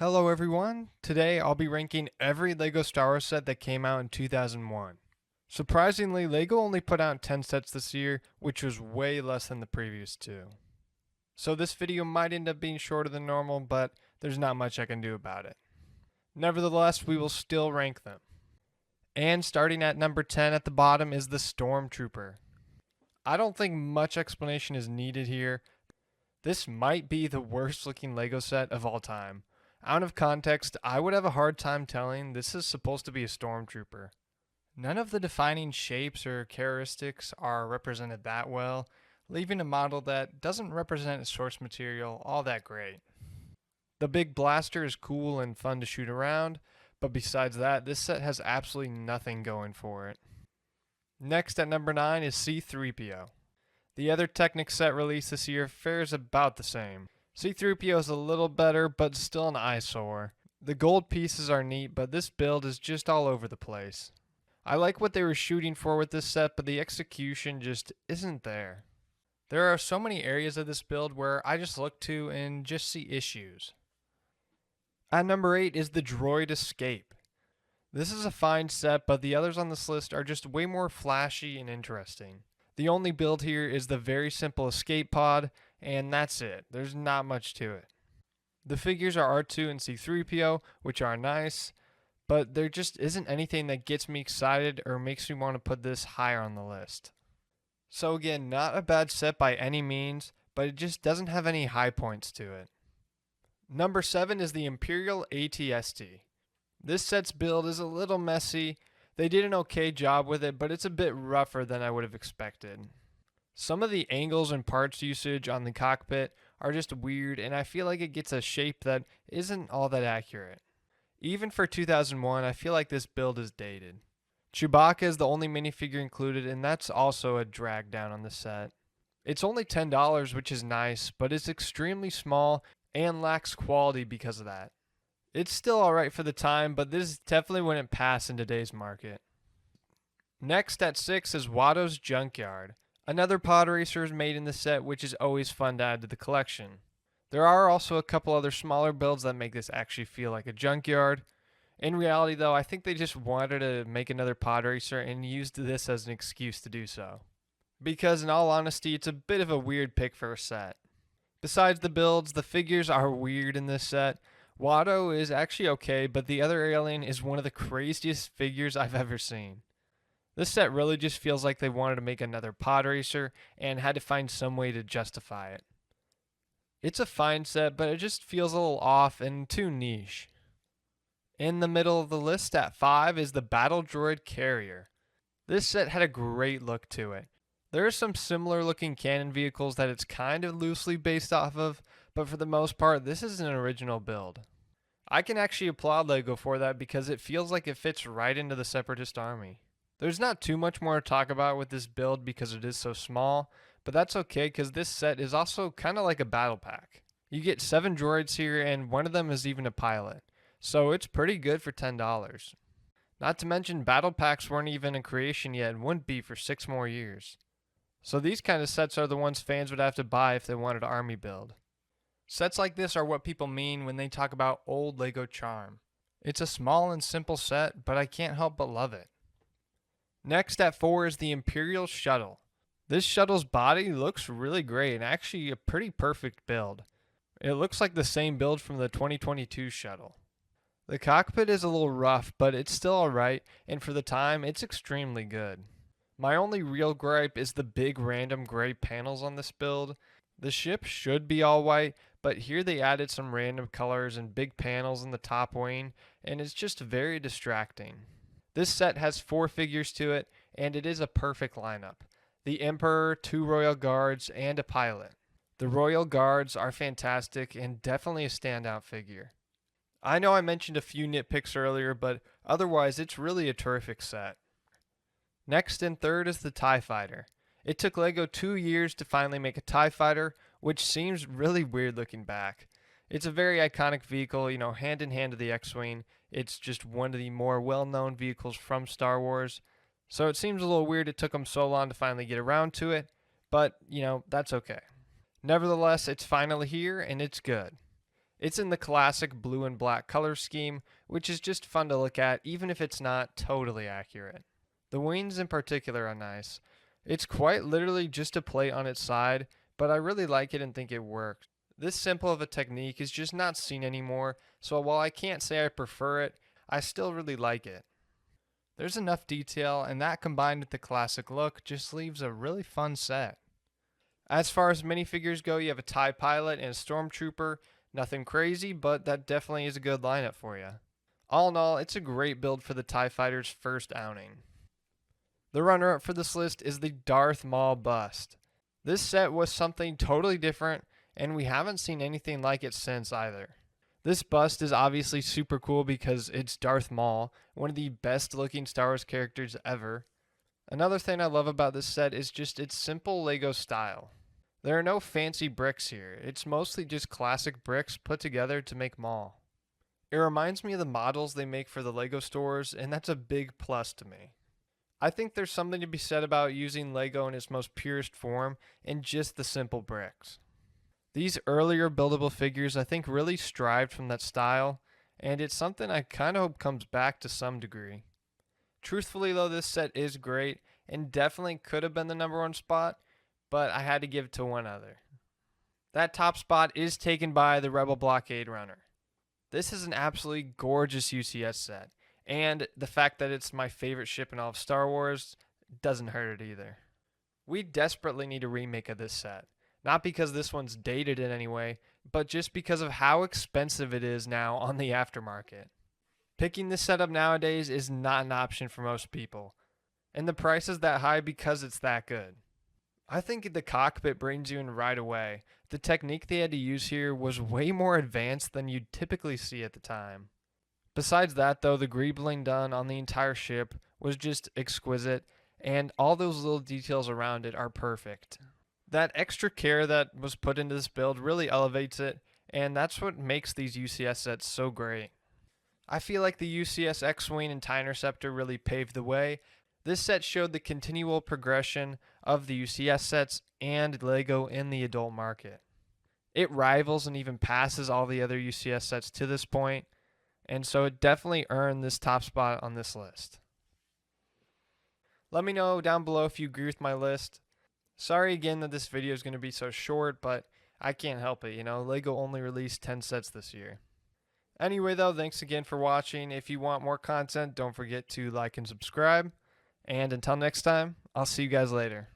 Hello everyone, today I'll be ranking every LEGO Star Wars set that came out in 2001. Surprisingly, LEGO only put out 10 sets this year, which was way less than the previous two. So this video might end up being shorter than normal, but there's not much I can do about it. Nevertheless, we will still rank them. And starting at number 10 at the bottom is the Stormtrooper. I don't think much explanation is needed here. This might be the worst looking LEGO set of all time. Out of context, I would have a hard time telling this is supposed to be a stormtrooper. None of the defining shapes or characteristics are represented that well, leaving a model that doesn't represent its source material all that great. The big blaster is cool and fun to shoot around, but besides that, this set has absolutely nothing going for it. Next at number 9 is C-3PO. The other Technic set released this year fares about the same. C-3PO is a little better, but still an eyesore. The gold pieces are neat, but this build is just all over the place. I like what they were shooting for with this set, but the execution just isn't there. There are so many areas of this build where I just look to and just see issues. At number 8 is the Droid Escape. This is a fine set, but the others on this list are just way more flashy and interesting. The only build here is the very simple escape pod, and that's it. There's not much to it. The figures are R2 and C-3PO, which are nice, but there just isn't anything that gets me excited or makes me want to put this higher on the list. So again, not a bad set by any means, but it just doesn't have any high points to it. Number 7 is the Imperial AT-ST. This set's build is a little messy. They did an okay job with it, but it's a bit rougher than I would have expected. Some of the angles and parts usage on the cockpit are just weird, and I feel like it gets a shape that isn't all that accurate. Even for 2001, I feel like this build is dated. Chewbacca is the only minifigure included, and that's also a drag down on the set. It's only $10, which is nice, but it's extremely small and lacks quality because of that. It's still alright for the time, but this definitely wouldn't pass in today's market. Next at 6 is Watto's Junkyard. Another pod racer is made in the set, which is always fun to add to the collection. There are also a couple other smaller builds that make this actually feel like a junkyard. In reality though, I think they just wanted to make another pod racer and used this as an excuse to do so. Because in all honesty, it's a bit of a weird pick for a set. Besides the builds, the figures are weird in this set. Watto is actually okay, but the other alien is one of the craziest figures I've ever seen. This set really just feels like they wanted to make another pod racer and had to find some way to justify it. It's a fine set, but it just feels a little off and too niche. In the middle of the list at 5 is the Battle Droid Carrier. This set had a great look to it. There are some similar looking cannon vehicles that it's kind of loosely based off of, but for the most part, this is an original build. I can actually applaud LEGO for that because it feels like it fits right into the Separatist army. There's not too much more to talk about with this build because it is so small, but that's okay because this set is also kind of like a battle pack. You get 7 droids here and one of them is even a pilot, so it's pretty good for $10. Not to mention battle packs weren't even in creation yet and wouldn't be for 6 more years. So these kind of sets are the ones fans would have to buy if they wanted an army build. Sets like this are what people mean when they talk about old LEGO charm. It's a small and simple set, but I can't help but love it. Next at 4 is the Imperial Shuttle. This shuttle's body looks really great and actually a pretty perfect build. It looks like the same build from the 2022 shuttle. The cockpit is a little rough, but it's still alright, and for the time, it's extremely good. My only real gripe is the big random gray panels on this build. The ship should be all white, but here they added some random colors and big panels in the top wing, and it's just very distracting. This set has 4 figures to it, and it is a perfect lineup. The Emperor, 2 Royal Guards, and a pilot. The Royal Guards are fantastic and definitely a standout figure. I know I mentioned a few nitpicks earlier, but otherwise it's really a terrific set. Next and third is the TIE Fighter. It took LEGO 2 years to finally make a TIE Fighter, which seems really weird looking back. It's a very iconic vehicle, hand in hand to the X-Wing. It's just one of the more well-known vehicles from Star Wars. So it seems a little weird it took them so long to finally get around to it, but, that's okay. Nevertheless, it's finally here and it's good. It's in the classic blue and black color scheme, which is just fun to look at even if it's not totally accurate. The wings in particular are nice. It's quite literally just a plate on its side, but I really like it and think it works. This simple of a technique is just not seen anymore, so while I can't say I prefer it, I still really like it. There's enough detail, and that combined with the classic look just leaves a really fun set. As far as minifigures go, you have a TIE pilot and a stormtrooper. Nothing crazy, but that definitely is a good lineup for you. All in all, it's a great build for the TIE fighter's first outing. The runner-up for this list is the Darth Maul bust. This set was something totally different, and we haven't seen anything like it since either. This bust is obviously super cool because it's Darth Maul, one of the best looking Star Wars characters ever. Another thing I love about this set is just its simple LEGO style. There are no fancy bricks here, it's mostly just classic bricks put together to make Maul. It reminds me of the models they make for the LEGO stores, and that's a big plus to me. I think there's something to be said about using LEGO in its most purest form and just the simple bricks. These earlier buildable figures I think really strived from that style, and it's something I kind of hope comes back to some degree. Truthfully though, this set is great and definitely could have been the number one spot, but I had to give it to one other. That top spot is taken by the Rebel Blockade Runner. This is an absolutely gorgeous UCS set, and the fact that it's my favorite ship in all of Star Wars doesn't hurt it either. We desperately need a remake of this set. Not because this one's dated in any way, but just because of how expensive it is now on the aftermarket. Picking this setup nowadays is not an option for most people, and the price is that high because it's that good. I think the cockpit brings you in right away. The technique they had to use here was way more advanced than you'd typically see at the time. Besides that though, the greebling done on the entire ship was just exquisite, and all those little details around it are perfect. That extra care that was put into this build really elevates it, and that's what makes these UCS sets so great. I feel like the UCS X-Wing and TIE Interceptor really paved the way. This set showed the continual progression of the UCS sets and LEGO in the adult market. It rivals and even passes all the other UCS sets to this point, and so it definitely earned this top spot on this list. Let me know down below if you agree with my list. Sorry again that this video is going to be so short, but I can't help it, LEGO only released 10 sets this year. Anyway though, thanks again for watching. If you want more content, don't forget to like and subscribe. And until next time, I'll see you guys later.